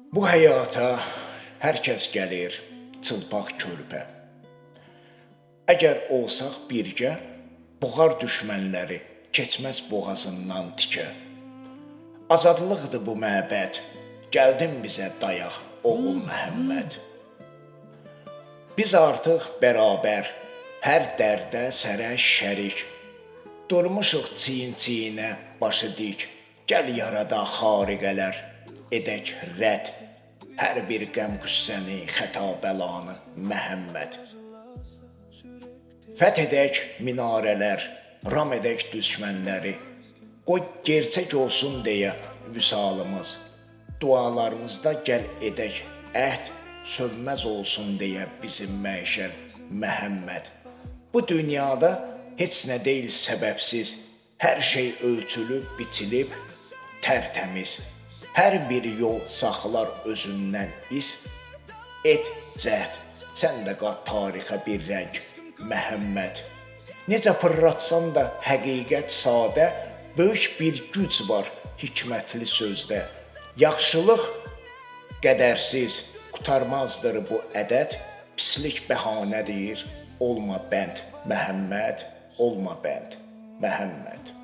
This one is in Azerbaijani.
Bu həyata hər kəs gəlir çılpaq körpə. Əgər olsaq birgə, boğar düşmənləri keçməz boğazından tikə. Azadlıqdır bu məbəd, gəldin bizə dayaq, oğul Məhəmməd. Biz artıq bərabər, hər dərdə sərə şərik. Durmuşuq çiyin-çiyinə başı dik, gəl yarada xariqələr, edək rədd. Hər bir qəm qüssəni, xəta bəlanı Məhəmməd. Fəth edək minarələr, ram edək düşmənləri. Qoy gerçək olsun deyə vüsalımız. Dualarımızda gəl edək əhd, sönməz olsun deyə bizim məişər Məhəmməd. Bu dünyada heç nə deyil səbəbsiz, hər şey ölçülüb, biçilib, tərtəmiz. Hər bir yol saxlar özündən iz, et cəhd, sən də qat tarixə bir rəng Məhəmməd. Necə pırratsan da həqiqət sadə, böyük bir güc var hikmətli sözdə. Yaxşılıq qədərsiz, qurtarmazdır bu ədəd, pislik bəhanədir, olma bənd Məhəmməd, olma bənd Məhəmməd.